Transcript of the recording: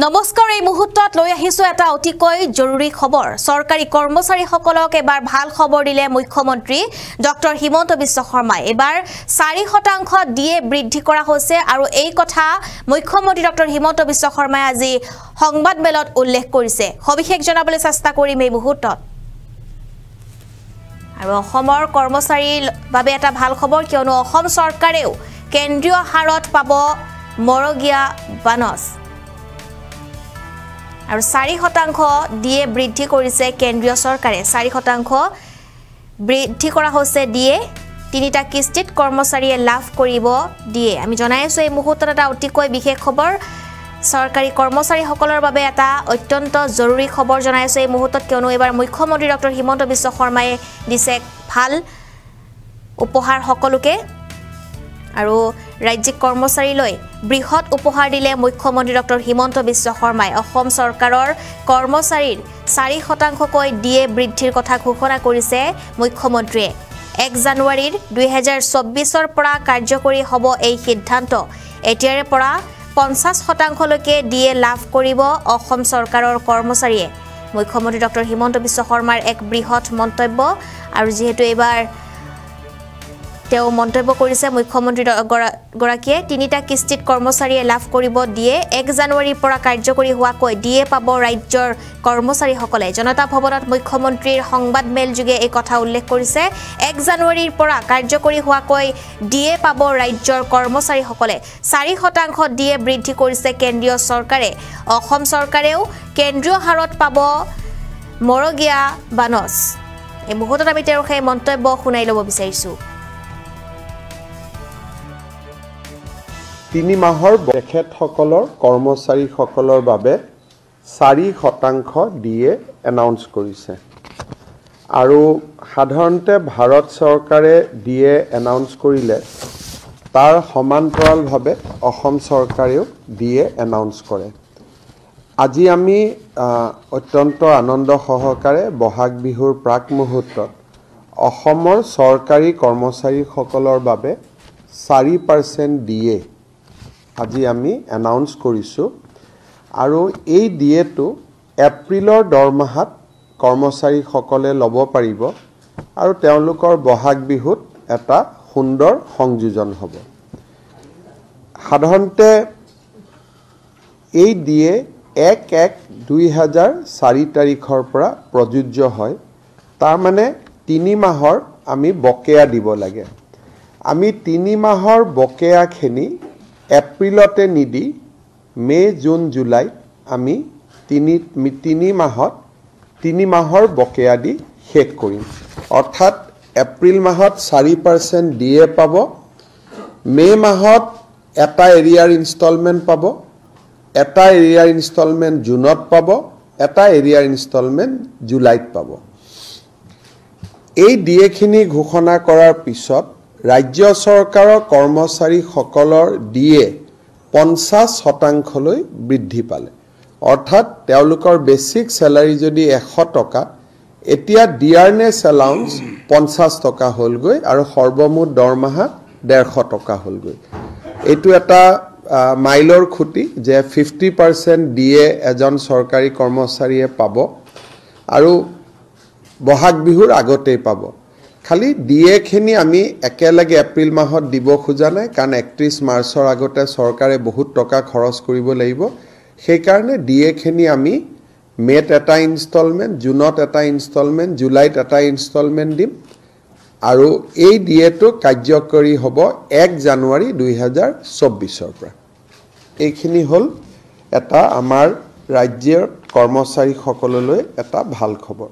নমস্কাৰ এই মুহূৰ্তত লৈ আহিছো এটা অতিকৈ জৰুৰী খবৰ সৰকাৰি কৰ্মচাৰীসকলক এবাৰ ভাল খবৰ দিলে মুখ্যমন্ত্ৰী ডক্টৰ হিমন্ত বিশ্ব শৰ্মাই এবাৰ 4% ডিএ বৃদ্ধি কৰা হৈছে আৰু এই কথা মুখ্যমন্ত্ৰী ডক্টৰ হিমন্ত বিশ্ব শৰ্মাই আজি সংবাদ মেলত উল্লেখ কৰিছে সবিশেষ জনাবলৈ চেষ্টা কৰিম এই মুহূৰ্তত আৰু অসমৰ কৰ্মচাৰীৰ বাবে এটা ভাল খবৰ কিয়নো অসম চৰকাৰেও কেন্দ্ৰীয় হাৰত পাব মৰগিয়া বানস আৰু 4% ডিএ বৃদ্ধি কৰিছে কেন্দ্ৰীয় চৰকাৰে 4% বৃদ্ধি কৰা হৈছে ডিএ তিনিটা কিস্তিত কৰ্মচাৰীয়ে লাভ কৰিব ডিএ আমি জনাইছো এই মুহূৰ্তত এটা অতিকৈ বিশেষ খবৰ সৰকাৰি কৰ্মচাৰীসকলৰ বাবে এটা অত্যন্ত জৰুৰী খবৰ জনাইছো এই মুহূৰ্তত কিয়নো এবাৰ মুখ্যমন্ত্ৰী ডক্টৰ হিমন্ত বিশ্ব শৰ্মাই দিছে ভাল উপহাৰ সকলোকে আৰু ৰাজ্যিক কৰ্মচাৰীলৈ বৃহৎ উপহাৰ দিলে মুখ্যমন্ত্ৰী ডক্টৰ হিমন্ত বিশ্ব শৰ্মাই অসম চৰকাৰৰ কৰ্মচাৰীৰ 4% কৈ ডিএ বৃদ্ধিৰ কথা ঘোষণা কৰিছে মুখ্যমন্ত্ৰীয়ে 1 জানুৱাৰীৰ 2024 ৰ পৰা কাৰ্যকৰী হ'ব এই সিদ্ধান্ত এতিয়াৰে পৰা 50% লৈকে ডিএ লাভ কৰিব অসম চৰকাৰৰ কৰ্মচাৰীয়ে মুখ্যমন্ত্ৰী ডক্টৰ হিমন্ত বিশ্ব শৰ্মাৰ এক বৃহৎ মন্তব্য আৰু যেহেতু এবাৰ তেও মন্তব্য কৰিছে মুখ্যমন্ত্ৰী গৰাকীয়ে তিনিটা কিস্তিত কৰ্মচাৰীয়ে লাভ কৰিব ডিএ 1 জানুৱাৰীৰ পৰা কাৰ্যকৰী হোৱাকৈ ডিএ পাব ৰাজ্যৰ কৰ্মচাৰীসকলে জনতা ভৱনত মুখ্যমন্ত্ৰীৰ সংবাদ মেল যোগে এই কথা উল্লেখ কৰিছে 1 জানুৱাৰীৰ পৰা কাৰ্যকৰী হোৱাকৈ ডিএ পাব ৰাজ্যৰ কৰ্মচাৰীসকলে 4% ডিএ বৃদ্ধি কৰিছে কেন্দ্ৰীয় চৰকাৰে অসম চৰকাৰেও কেন্দ্ৰীয় হাৰত পাব মৰগিয়া বানস এই মুহূৰ্তত আমি তেওঁৰ সেই মন্তব্য শুনাই ল'ব বিচাৰিছো 3 মাহৰ তেখেতসকলৰ কৰ্মচাৰীসকলৰ বাবে 4% ডিএ এনাউন্স কৰিছে আৰু সাধাৰণতে ভাৰত চৰকাৰে ডিএ এনাউন্স কৰিলে তাৰ সমান্তৰালভাৱে অসম চৰকাৰেও ডিএ এনাউন্স কৰে আজি আমি অত্যন্ত আনন্দ সহকাৰে বহাগ বিহুৰ প্ৰাক মুহূৰ্তত অসমৰ চৰকাৰী কৰ্মচাৰীসকলৰ বাবে 4% ডিএ আজি আমি এনাউন্স কৰিছো আৰু এই ডিএটো এপ্ৰিলৰ দৰমহাত কৰ্মচাৰীসকলে ল'ব পাৰিব আৰু তেওঁলোকৰ বহাগ বিহুত এটা সুন্দৰ সংযোজন হ'ব সাধাৰণতে এই ডিএ 1/1/2004 তাৰিখৰ পৰা প্ৰযোজ্য হয় তাৰ মানে 3 মাহৰ আমি বকেয়া দিব লাগে আমি 3 মাহৰ বকেয়াখিনি এপ্ৰিলতে নিদি মে জুন জুলাই আমি 3 মাহৰ বকেয়া দি শেষ কৰিম অৰ্থাৎ এপ্ৰিল মাহত 4% ডিএ পাব মে মাহত এটা এৰিয়াৰ ইনষ্টলমেন্ট পাব এটা এৰিয়াৰ ইনষ্টলমেন্ট জুনত পাব এটা এৰিয়াৰ ইনষ্টলমেন্ট জুলাইত পাব এই ডিএ খিনি ঘোষণা কৰাৰ পিছত ৰাজ্য চৰকাৰৰ কৰ্মচাৰীসকলৰ ডিএ 50% লৈ বৃদ্ধি পালে অৰ্থাৎ তেওঁলোকৰ বেসিক স্যালাৰি যদি 100 টকা এতিয়া ডিআৰনেছ এলাউন্স 50 টকা হ'লগৈ আৰু সৰ্বমুঠ দৰমহা 150 টকা হ'লগৈ এইটো এটা মাইলৰ খুঁটি যে 50% ডিএ এজন চৰকাৰী কৰ্মচাৰীয়ে পাব আৰু বহাগ বিহুৰ আগতেই পাব খালি ডিএ খিনি আমি একেলগে এপ্ৰিল মাহত দিব খোজা নাই কাৰণ 31 মাৰ্চৰ আগতে চৰকাৰে বহুত টকা খৰচ কৰিব লাগিব সেই কাৰণে ডিএ খিনি আমি মেত এটা ইনষ্টলমেন্ট জুনত এটা ইনষ্টলমেন্ট জুলাইত এটা ইনষ্টলমেন্ট দিম আৰু এই ডিএটো কাৰ্যকৰী হ'ব 1 জানুৱাৰী 2024 ৰ পৰা এইখিনি হ'ল এটা আমাৰ ৰাজ্যৰ কৰ্মচাৰীসকললৈ এটা ভাল খবৰ